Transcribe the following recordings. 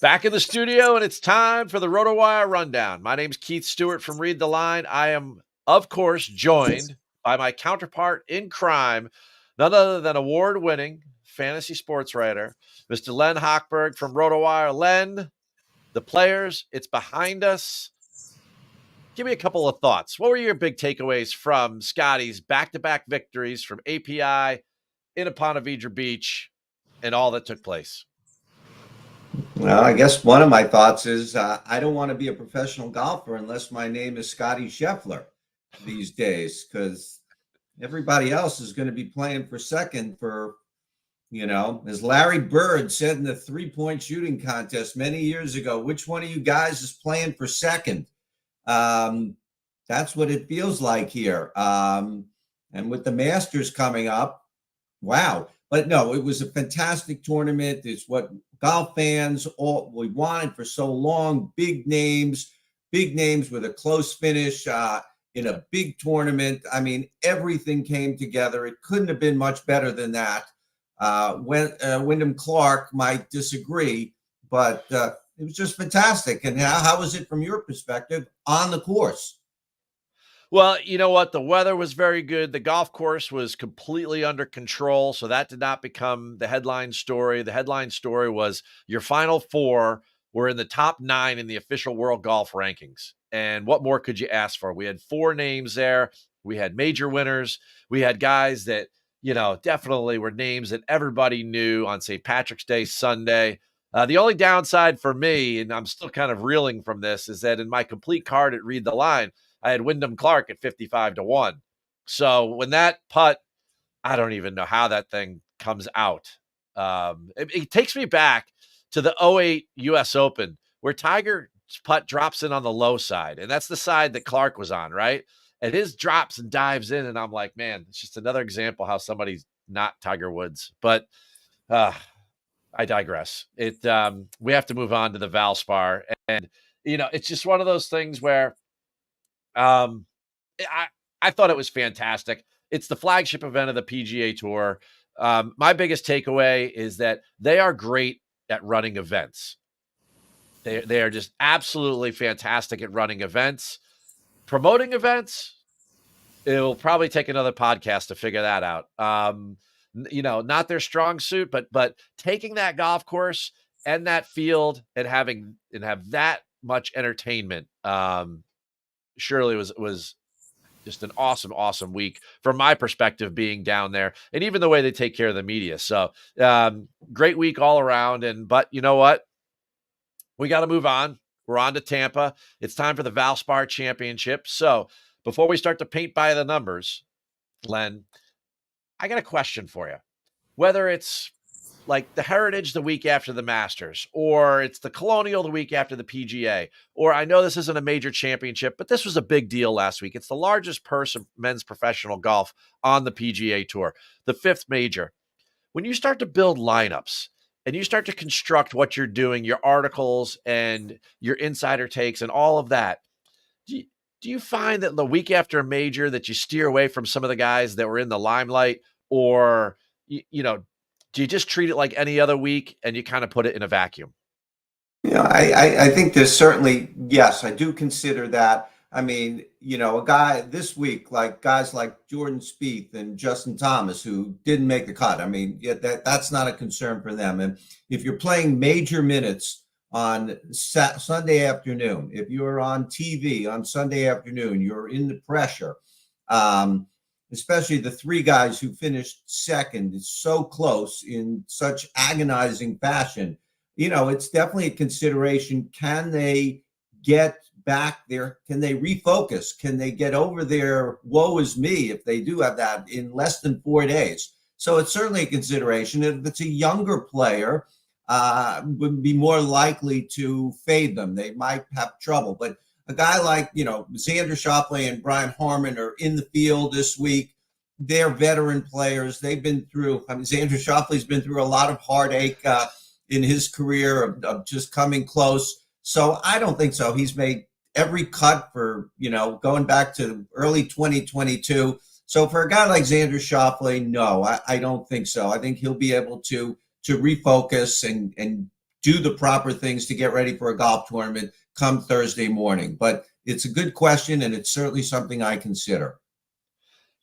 Back in the studio, and it's time for the RotoWire Rundown. My name's Keith Stewart from Read the Line. I am, of course, joined by my counterpart in crime, none other than award-winning fantasy sports writer, Mr. Len Hochberg from RotoWire. Len, the players, it's behind us. Give me a couple of thoughts. What were your big takeaways from Scotty's back-to-back victories from API, in Ponte Vedra Beach, and all that took place? Well, I guess one of my thoughts is I don't want to be a professional golfer unless my name is Scotty Scheffler these days, because everybody else is going to be playing for second for, as Larry Bird said in the three-point shooting contest many years ago, which one of you guys is playing for second? That's what it feels like here. And with the Masters coming up, wow. But no, it was a fantastic tournament. It's what golf fans all we wanted for so long. Big names with a close finish in a big tournament. I mean, everything came together. It couldn't have been much better than that. Wyndham Clark might disagree, but it was just fantastic. And how was it from your perspective on the course? Well, you know what? The weather was very good. The golf course was completely under control, so that did not become the headline story. The headline story was your final four were in the top 9 in the official world golf rankings. And what more could you ask for? We had 4 names there. We had major winners. We had guys that, definitely were names that everybody knew on St. Patrick's Day Sunday. The only downside for me, and I'm still kind of reeling from this, is that in my complete card at Read the Line, I had Wyndham Clark at 55-1. So when that putt, I don't even know how that thing comes out. It takes me back to the 2008 U.S. Open where Tiger's putt drops in on the low side. And that's the side that Clark was on, right? And his drops and dives in. And I'm like, man, it's just another example how somebody's not Tiger Woods. But I digress. We have to move on to the Valspar. And, it's just one of those things where I thought it was fantastic. It's the flagship event of the PGA Tour. My biggest takeaway is that they are great at running events. They are just absolutely fantastic at running events. Promoting events, it'll probably take another podcast to figure that out. Not their strong suit, but taking that golf course and that field and have that much entertainment surely was just an awesome week from my perspective being down there, and even the way they take care of the media. So great week all around. But you know what? We got to move on. We're on to Tampa. It's time for the Valspar Championship. So before we start to paint by the numbers, Len, I got a question for you. Whether it's like the Heritage the week after the Masters, or it's the Colonial the week after the PGA, or I know this isn't a major championship, but this was a big deal last week. It's the largest purse of men's professional golf on the PGA Tour, the 5th major. When you start to build lineups and you start to construct what you're doing, your articles and your insider takes and all of that, do you find that the week after a major that you steer away from some of the guys that were in the limelight, or, do you just treat it like any other week and you kind of put it in a vacuum? I think there's certainly, yes, I do consider that. I mean, a guy this week, like guys like Jordan Spieth and Justin Thomas, who didn't make the cut. I mean, that's not a concern for them. And if you're playing major minutes on Sunday afternoon, if you're on TV on Sunday afternoon, you're in the pressure. Especially the 3 guys who finished second, is so close in such agonizing fashion. It's definitely a consideration. Can they get back there? Can they refocus? Can they get over their woe is me if they do have that in less than 4 days? So it's certainly a consideration. If it's a younger player, would be more likely to fade them. They might have trouble. But a guy like, Xander Schauffele and Brian Harman are in the field this week. They're veteran players. They've been through, Xander Schauffele's been through a lot of heartache in his career of just coming close. So I don't think so. He's made every cut for, going back to early 2022. So for a guy like Xander Schauffele, no, I don't think so. I think he'll be able to refocus and do the proper things to get ready for a golf tournament come Thursday morning. But it's a good question, and it's certainly something I consider.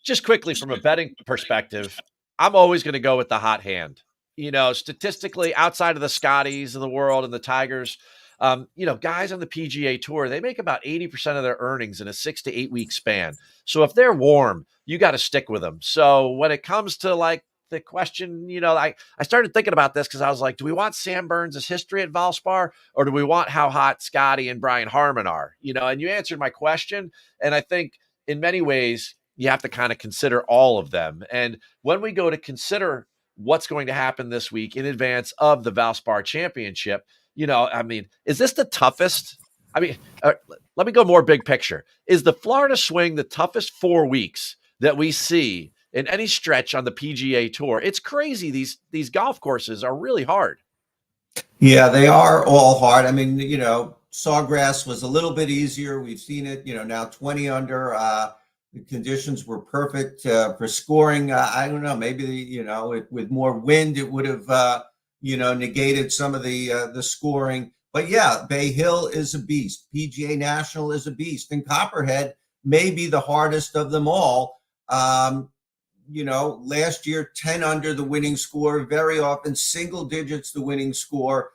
Just quickly from a betting perspective, I'm always going to go with the hot hand. Statistically, outside of the Scotties of the world and the Tigers, guys on the PGA Tour, they make about 80% of their earnings in a 6 to 8 week span. So if they're warm, you got to stick with them. So when it comes to like the question, I started thinking about this because I was like, do we want Sam Burns' history at Valspar, or do we want how hot Scotty and Brian Harmon are? And you answered my question. And I think in many ways, you have to kind of consider all of them. And when we go to consider what's going to happen this week in advance of the Valspar Championship, is this the toughest? Let me go more big picture. Is the Florida Swing the toughest 4 weeks that we see in any stretch on the PGA Tour? It's crazy. These golf courses are really hard. Yeah, they are all hard. I mean, Sawgrass was a little bit easier. We've seen it, now 20 under. The conditions were perfect for scoring. I don't know, maybe, with more wind, it would have, negated some of the scoring. But yeah, Bay Hill is a beast. PGA National is a beast. And Copperhead may be the hardest of them all. Last year, 10 under the winning score, very often single digits the winning score.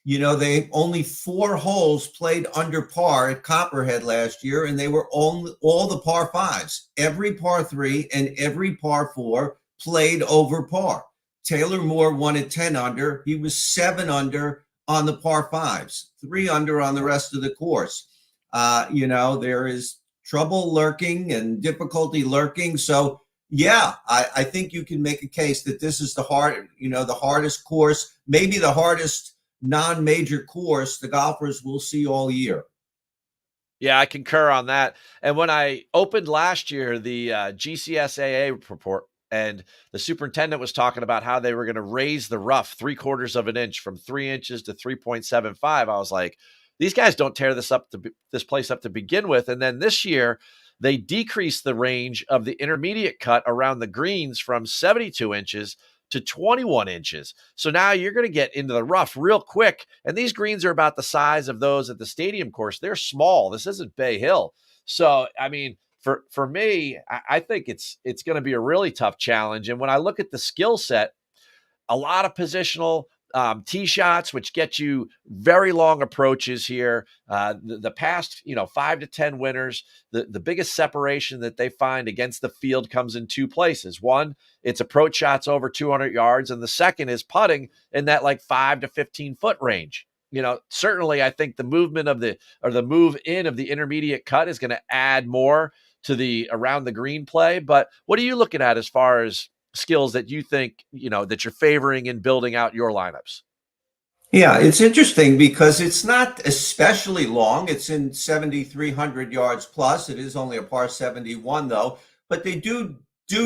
They only 4 holes played under par at Copperhead last year, and they were all the par 5s. Every par 3 and every par 4 played over par. Taylor Moore won at 10 under. He was 7 under on the par 5s, 3 under on the rest of the course. There is trouble lurking and difficulty lurking. So, yeah, I think you can make a case that this is the hardest course, maybe the hardest non-major course the golfers will see all year. Yeah, I concur on that. And when I opened last year, the GCSAA report, and the superintendent was talking about how they were going to raise the rough 3/4 of an inch from 3 inches to 3.75. I was like, these guys don't tear this place up to begin with. And then this year, they decreased the range of the intermediate cut around the greens from 72 inches to 21 inches. So now you're going to get into the rough real quick. And these greens are about the size of those at the stadium course. They're small. This isn't Bay Hill. So, for me, I think it's going to be a really tough challenge. And when I look at the skill set, a lot of positional tee shots, which get you very long approaches here. The past, 5 to 10 winners, the biggest separation that they find against the field comes in 2 places. One, it's approach shots over 200 yards. And the second is putting in that like 5 to 15 foot range. Certainly I think the movement of the move in of the intermediate cut is going to add more to the around the green play. But what are you looking at as far as skills that you think, that you're favoring in building out your lineups? Yeah, it's interesting because it's not especially long. It's in 7,300 yards plus. It is only a par 71 though, but they do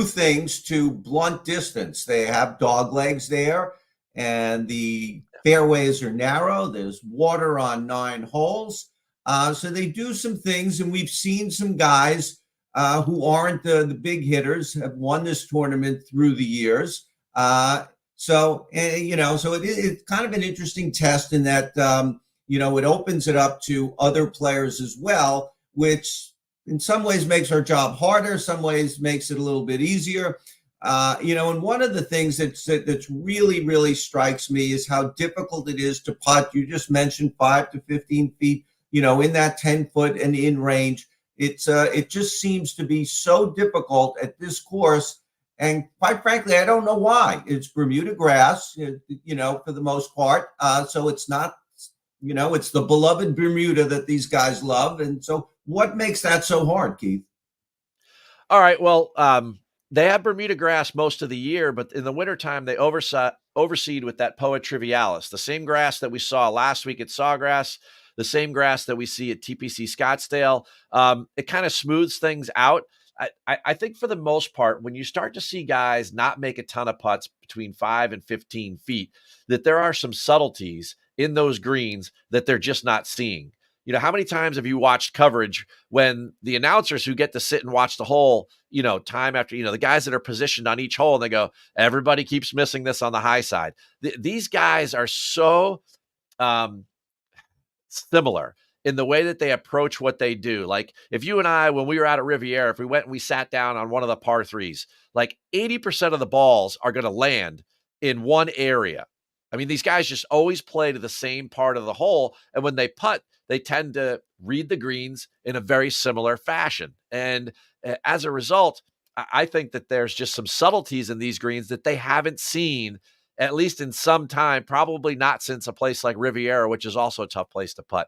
things to blunt distance. They have dog legs there, and the fairways are narrow. There's water on 9 holes. So they do some things, and we've seen some guys who aren't the big hitters have won this tournament through the years. So it's kind of an interesting test in that, it opens it up to other players as well, which in some ways makes our job harder, some ways makes it a little bit easier. And one of the things that's really, really strikes me is how difficult it is to putt. You just mentioned 5 to 15 feet, in that 10 foot and in range. It just seems to be so difficult at this course. And quite frankly, I don't know why. It's Bermuda grass, for the most part. So it's not, it's the beloved Bermuda that these guys love. And so what makes that so hard, Keith? All right. Well, they have Bermuda grass most of the year, but in the wintertime, they overseed with that Poa trivialis, the same grass that we saw last week at Sawgrass, the same grass that we see at TPC Scottsdale. It kind of smooths things out. I think for the most part, when you start to see guys not make a ton of putts between 5 and 15 feet, that there are some subtleties in those greens that they're just not seeing. how many times have you watched coverage when the announcers who get to sit and watch the hole, time after, the guys that are positioned on each hole, and they go, everybody keeps missing this on the high side. These guys are so similar in the way that they approach what they do. Like if you and I, when we were out at Riviera, if we went and we sat down on one of the par threes, like 80% of the balls are going to land in one area. I mean, these guys just always play to the same part of the hole. And when they putt, they tend to read the greens in a very similar fashion. And as a result, I think that there's just some subtleties in these greens that they haven't seen, at least in some time, probably not since a place like Riviera, which is also a tough place to putt.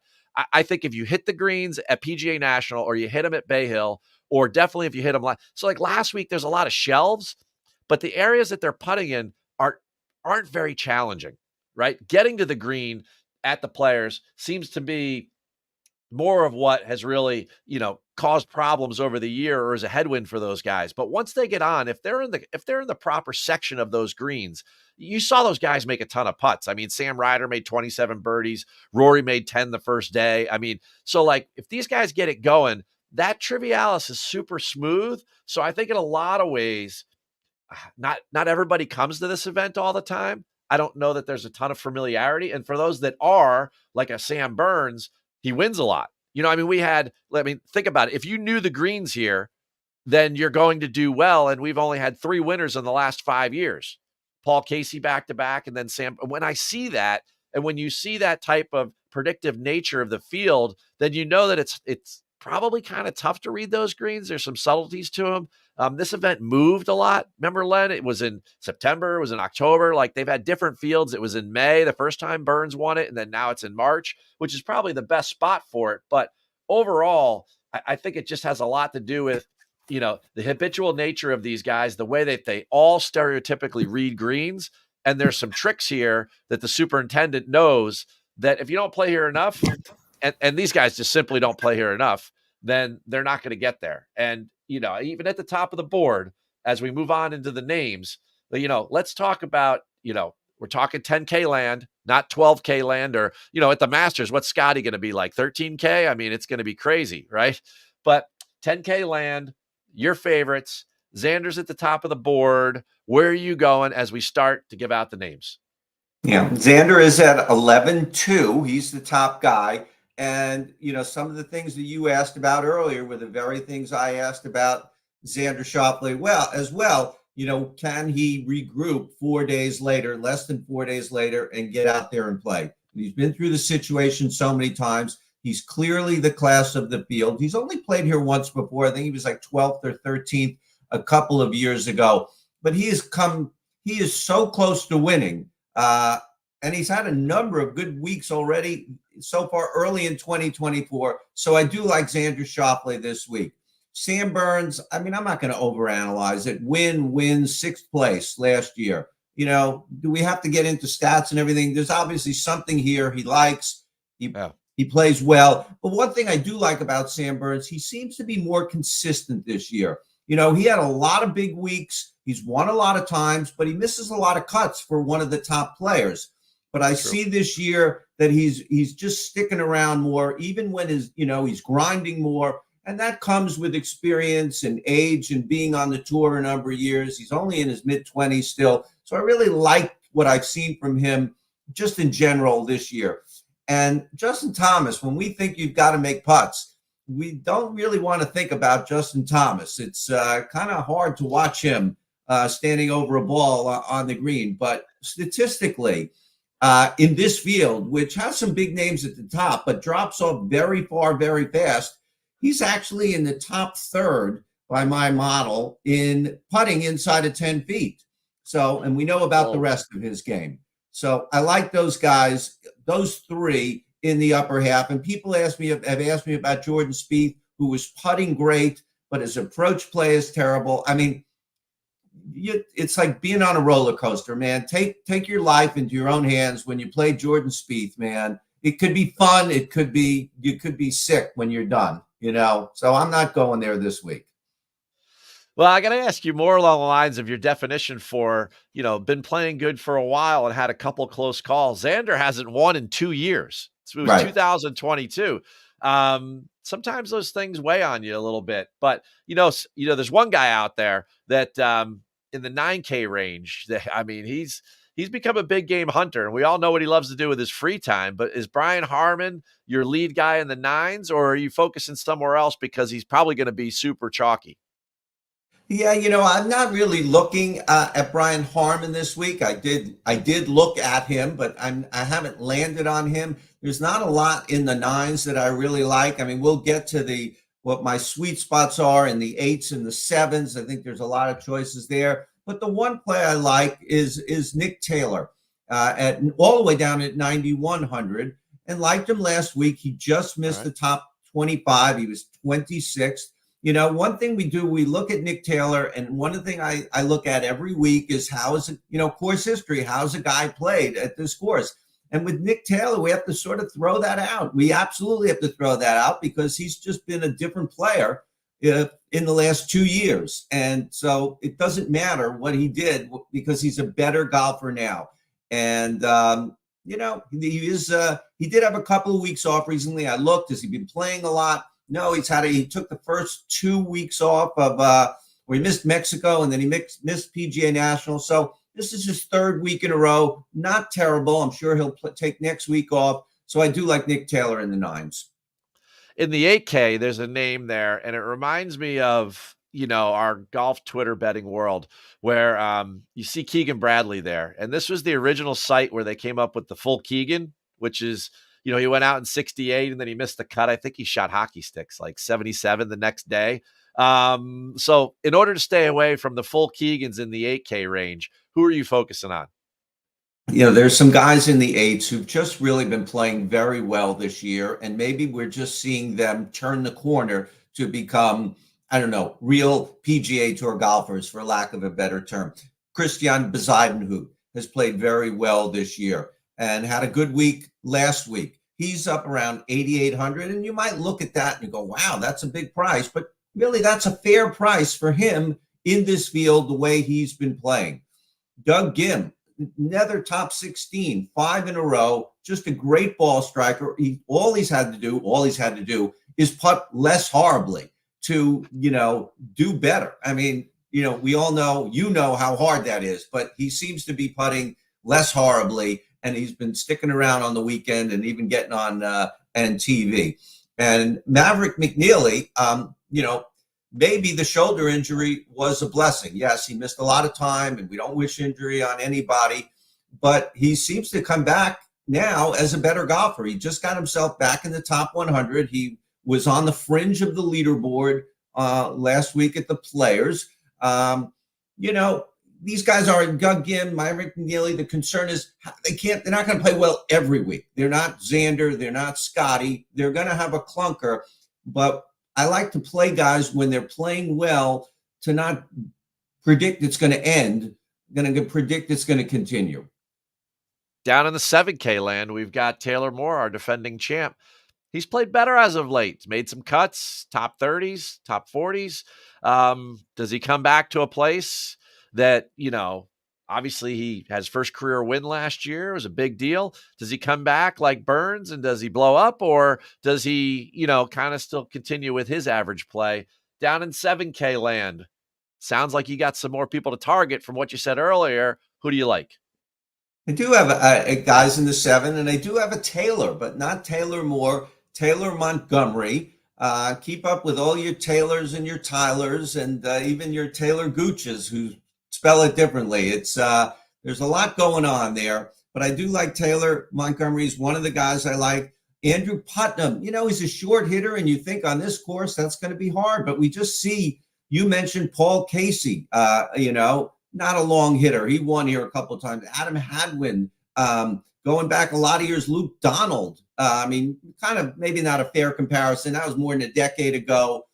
I think if you hit the greens at PGA National, or you hit them at Bay Hill, or definitely if you hit them so like last week, there's a lot of shelves, but the areas that they're putting in aren't very challenging, right? Getting to the green at the Players seems to be more of what has really, caused problems over the year, or is a headwind for those guys. But once they get on, if they're in the proper section of those greens, you saw those guys make a ton of putts. I mean, Sam Ryder made 27 birdies. Rory made 10 the first day. I mean, so like if these guys get it going, that Trivialis is super smooth. So I think in a lot of ways, not everybody comes to this event all the time. I don't know that there's a ton of familiarity. And for those that are, like a Sam Burns, he wins a lot. Think about it. If you knew the greens here, then you're going to do well. And we've only had 3 winners in the last 5 years. Paul Casey back-to-back, and then Sam. When I see that, and when you see that type of predictive nature of the field, then you know that it's probably kind of tough to read those greens. There's some subtleties to them. This event moved a lot. Remember, Len? It was in September. It was in October. Like they've had different fields. It was in May the first time Burns won it, and then now it's in March, which is probably the best spot for it. But overall, I think it just has a lot to do with the habitual nature of these guys, the way that they all stereotypically read greens. And there's some tricks here that the superintendent knows that if you don't play here enough, and these guys just simply don't play here enough, then they're not going to get there. And, even at the top of the board, as we move on into the names, let's talk about, we're talking 10K land, not 12K land, or, at the Masters, what's Scotty going to be like, 13K? I mean, it's going to be crazy, right? But 10K land, your favorites, Xander's at the top of the board. Where are you going as we start to give out the names? Yeah, Xander is at 11-2. He's the top guy. And, some of the things that you asked about earlier were the very things I asked about Xander Schauffele as well. Can he regroup 4 days later, less than 4 days later, and get out there and play? He's been through the situation so many times. He's clearly the class of the field. He's only played here once before. I think he was like 12th or 13th a couple of years ago. But he is so close to winning. And he's had a number of good weeks already so far early in 2024. So I do like Xander Schauffele this week. Sam Burns, I'm not going to overanalyze it. Wins 6th place last year. Do we have to get into stats and everything? There's obviously something here he likes. He plays well. But one thing I do like about Sam Burns, he seems to be more consistent this year. He had a lot of big weeks. He's won a lot of times, but he misses a lot of cuts for one of the top players. But I see this year that he's just sticking around more, even when he's grinding more. And that comes with experience and age and being on the tour a number of years. He's only in his mid-20s still. So I really like what I've seen from him just in general this year. And Justin Thomas, when we think you've got to make putts, we don't really want to think about Justin Thomas. It's kind of hard to watch him standing over a ball on the green. But statistically, in this field, which has some big names at the top, but drops off very far, very fast, he's actually in the top third by my model in putting inside of 10 feet. So, and we know about the rest of his game. So I like those guys, those 3 in the upper half. And people have asked me about Jordan Spieth, who was putting great, but his approach play is terrible. It's like being on a roller coaster, man. Take your life into your own hands when you play Jordan Spieth, man. It could be fun. You could be sick when you're done, So I'm not going there this week. Well, I got to ask you more along the lines of your definition for, been playing good for a while and had a couple close calls. Xander hasn't won in 2 years. It was 2022. Sometimes those things weigh on you a little bit. But there's one guy out there that in the 9K range. That, I mean, he's become a big game hunter, and we all know what he loves to do with his free time. But is Brian Harman your lead guy in the nines, or are you focusing somewhere else because he's probably going to be super chalky? Yeah, I'm not really looking at Brian Harmon this week. I did look at him, but I haven't landed on him. There's not a lot in the nines that I really like. I mean, we'll get to what my sweet spots are in the eights and the sevens. I think there's a lot of choices there. But the one play I like is Nick Taylor at all the way down at 9,100, and liked him last week. He just missed the top 25. He was 26th. One thing we look at Nick Taylor, and one of the things I look at every week is how is it, course history, how's a guy played at this course? And with Nick Taylor, we have to sort of throw that out. We absolutely have to throw that out because he's just been a different player in the last 2 years. And so it doesn't matter what he did because he's a better golfer now. And, he did have a couple of weeks off recently. I looked, has he been playing a lot? No, he took the first 2 weeks off of where he missed Mexico, and then he missed PGA National. So this is his third week in a row. Not terrible. I'm sure he'll take next week off. So I do like Nick Taylor in the nines. In the 8K, there's a name there, and it reminds me of our golf Twitter betting world where you see Keegan Bradley there. And this was the original site where they came up with the full Keegan, which is he went out in 68 and then he missed the cut. I think he shot hockey sticks like 77 the next day. So in order to stay away from the full Keegans in the 8K range, who are you focusing on? There's some guys in the eights who've just really been playing very well this year. And maybe we're just seeing them turn the corner to become, I don't know, real PGA Tour golfers, for lack of a better term. Christian Bezuidenhout has played very well this year and had a good week last week. He's up around 8,800, and you might look at that and go, wow, that's a big price. But really, that's a fair price for him in this field, the way he's been playing. Doug Gim, another top 16, 5 in a row, just a great ball striker. All he's had to do is putt less horribly to, do better. I mean, we all know, how hard that is, but he seems to be putting less horribly, and he's been sticking around on the weekend and even getting on TV. And Maverick McNeely, maybe the shoulder injury was a blessing. Yes, he missed a lot of time, and we don't wish injury on anybody, but he seems to come back now as a better golfer. He just got himself back in the top 100. He was on the fringe of the leaderboard last week at the Players. These guys are Doug Gim, Maverick McNeely. The concern is they're not going to play well every week. They're not Xander. They're not Scotty. They're going to have a clunker, but I like to play guys when they're playing well to not predict it's going to end. I'm going to predict it's going to continue. Down in the 7K land, we've got Taylor Moore, our defending champ. He's played better as of late. Made some cuts, top 30s, top 40s. Does he come back to a place that, obviously he has first career win last year. It was a big deal. Does he come back like Burns and does he blow up, or does he, kind of still continue with his average play? Down in 7K land, sounds like you got some more people to target from what you said earlier. Who do you like? I do have guys in the 7, and I do have a Taylor, but not Taylor Moore, Taylor Montgomery. Keep up with all your Taylors and your Tylers and even your Taylor Gooches who spell it differently. It's there's a lot going on there, but I do like Taylor Montgomery. He's one of the guys I like. Andrew Putnam, he's a short hitter, and you think on this course that's going to be hard, but we just see, you mentioned Paul Casey, not a long hitter. He won here a couple of times. Adam Hadwin, going back a lot of years, Luke Donald. Kind of maybe not a fair comparison. That was more than a decade ago.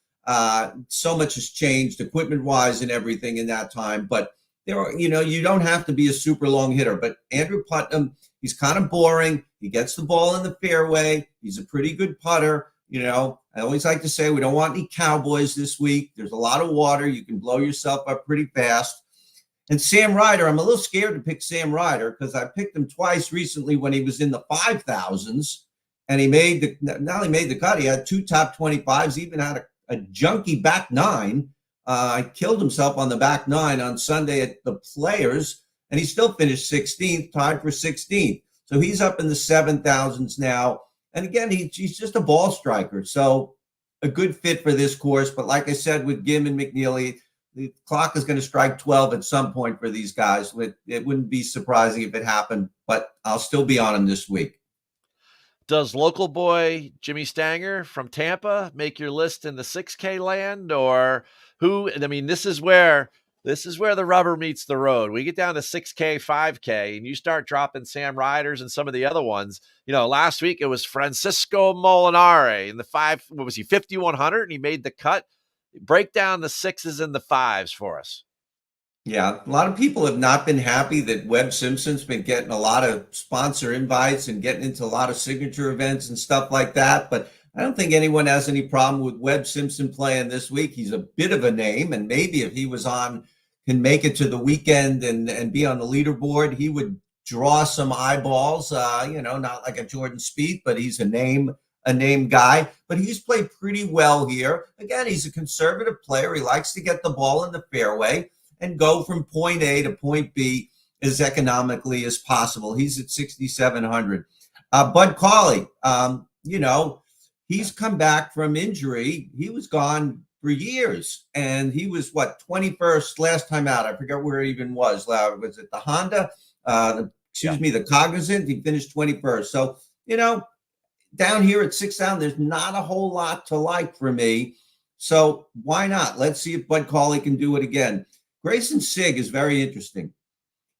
So much has changed equipment-wise and everything in that time. But there are, you don't have to be a super long hitter. But Andrew Putnam, he's kind of boring. He gets the ball in the fairway. He's a pretty good putter. I always like to say we don't want any cowboys this week. There's a lot of water. You can blow yourself up pretty fast. And Sam Ryder, I'm a little scared to pick Sam Ryder because I picked him twice recently when he was in the 5,000s. and he not only made the cut, he had two top 25s, even had a junky back nine. Killed himself on the back nine on Sunday at the Players, and he still finished 16th, tied for 16th. So he's up in the 7,000s now. And again, he's just a ball striker. So a good fit for this course. But like I said, with Gim and McNeely, the clock is going to strike 12 at some point for these guys. It wouldn't be surprising if it happened, but I'll still be on him this week. Does local boy Jimmy Stanger from Tampa make your list in the 6K land, or who? I mean, this is where the rubber meets the road. We get down to 6K, 5K, and you start dropping Sam Riders and some of the other ones. Last week it was Francisco Molinari in the what was he, 5,100, and he made the cut. Break down the sixes and the fives for us. Yeah, a lot of people have not been happy that Webb Simpson's been getting a lot of sponsor invites and getting into a lot of signature events and stuff like that. But I don't think anyone has any problem with Webb Simpson playing this week. He's a bit of a name, and maybe if he was on, can make it to the weekend and be on the leaderboard, he would draw some eyeballs. Not like a Jordan Spieth, but he's a name guy. But he's played pretty well here. Again, he's a conservative player. He likes to get the ball in the fairway and go from point A to point B as economically as possible. He's at 6,700. Bud Cauley, he's come back from injury. He was gone for years, and he was 21st last time out. I forget where he even was. Was it the Honda? The Cognizant. He finished 21st. So down here at 6,000, there's not a whole lot to like for me. So why not? Let's see if Bud Cauley can do it again. Grayson Sigg is very interesting.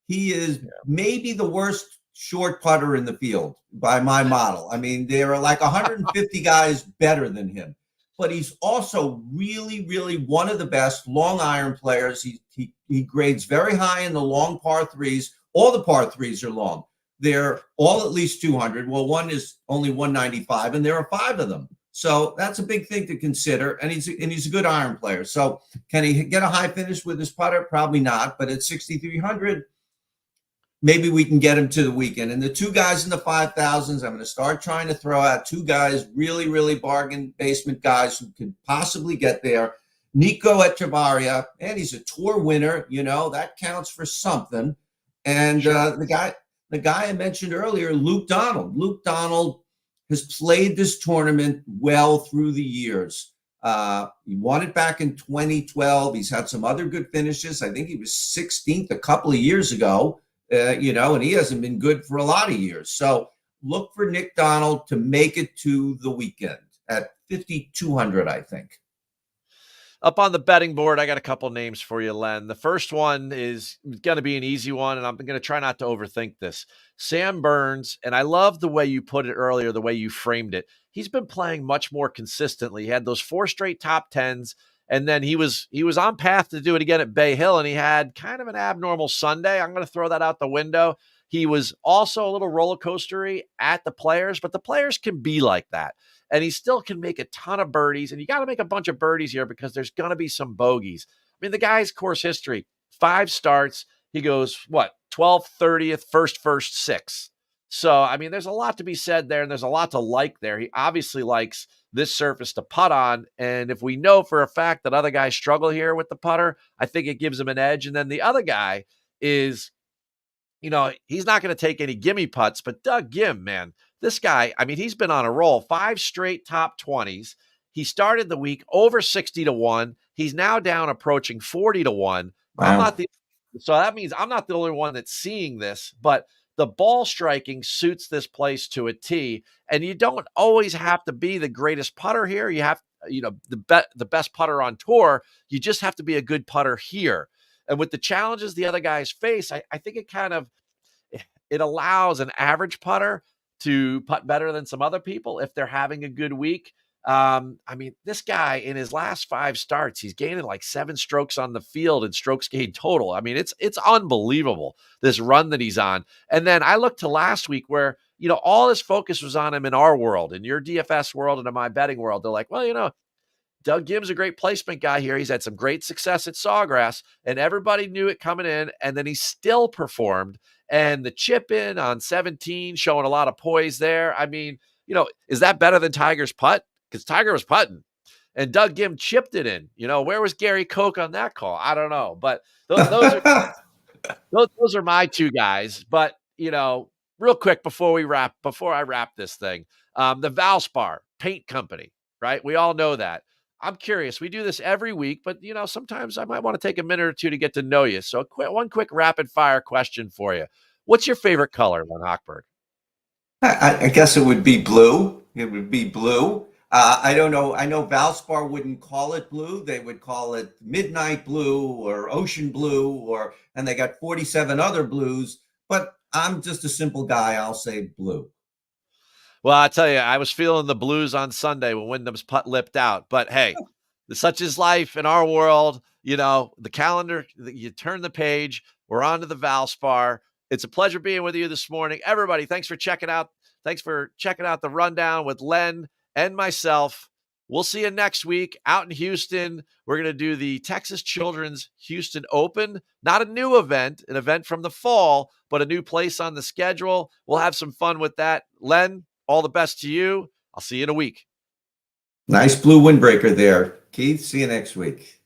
He is maybe the worst short putter in the field by my model. I mean, there are like 150 guys better than him, but he's also really, really one of the best long iron players. He grades very high in the long par threes. All the par threes are long. They're all at least 200. Well, one is only 195, and there are 5 of them. So that's a big thing to consider, and he's a good iron player. So can he get a high finish with his putter? Probably not, but at 6,300, maybe we can get him to the weekend. And the 2 guys in the 5,000s, I'm going to start trying to throw out 2 guys, really, really bargain basement guys who could possibly get there. Nico Echevarria, and he's a tour winner. That counts for something. And the guy I mentioned earlier, Luke Donald. Luke Donald has played this tournament well through the years. He won it back in 2012. He's had some other good finishes. I think he was 16th a couple of years ago, and he hasn't been good for a lot of years. So look for Nick Donald to make it to the weekend at 5,200, I think. Up on the betting board, I got a couple names for you, Len. The first one is going to be an easy one, and I'm going to try not to overthink this. Sam Burns, and I love the way you put it earlier, the way you framed it. He's been playing much more consistently. He had those 4 straight top 10s, and then he was on path to do it again at Bay Hill, and he had kind of an abnormal Sunday. I'm going to throw that out the window. He was also a little roller coastery at the Players, but the Players can be like that. And he still can make a ton of birdies. And you got to make a bunch of birdies here because there's going to be some bogeys. I mean, the guy's course history, 5 starts. He goes, 12th, 30th, first, 6. So, I mean, there's a lot to be said there, and there's a lot to like there. He obviously likes this surface to putt on. And if we know for a fact that other guys struggle here with the putter, I think it gives him an edge. And then the other guy is, he's not going to take any gimme putts, but Doug Gim, man. This guy, I mean, he's been on a roll, 5 straight top 20s. He started the week over 60-1. He's now down approaching 40-1. Wow. So that means I'm not the only one that's seeing this, but the ball striking suits this place to a T. And you don't always have to be the greatest putter here. You have, the best putter on tour. You just have to be a good putter here. And with the challenges the other guys face, I think it allows an average putter to putt better than some other people if they're having a good week. I mean, this guy in his last 5 starts, he's gaining like 7 strokes on the field and strokes gained total. I mean, it's unbelievable, this run that he's on. And then I looked to last week where, all his focus was on him in our world, in your DFS world and in my betting world. They're like, well, Doug Gim's a great placement guy here. He's had some great success at Sawgrass, and everybody knew it coming in, and then he still performed. And the chip in on 17, showing a lot of poise there. I mean, is that better than Tiger's putt? Because Tiger was putting and Doug Gim chipped it in. Where was Gary Koch on that call? I don't know. But those are those are my two guys. But real quick before I wrap this thing, the Valspar paint company, right? We all know that. I'm curious. We do this every week, but sometimes I might want to take a minute or two to get to know you. So one quick rapid fire question for you. What's your favorite color, Len Hochberg? I guess it would be blue. It would be blue. I don't know. I know Valspar wouldn't call it blue. They would call it midnight blue or ocean blue, and they got 47 other blues. But I'm just a simple guy. I'll say blue. Well, I tell you, I was feeling the blues on Sunday when Wyndham's putt lipped out. But hey, such is life in our world. The calendar, you turn the page. We're on to the Valspar. It's a pleasure being with you this morning. Everybody, thanks for checking out the rundown with Len and myself. We'll see you next week out in Houston. We're going to do the Texas Children's Houston Open, not a new event, an event from the fall, but a new place on the schedule. We'll have some fun with that. Len, all the best to you. I'll see you in a week. Nice blue windbreaker there, Keith. See you next week.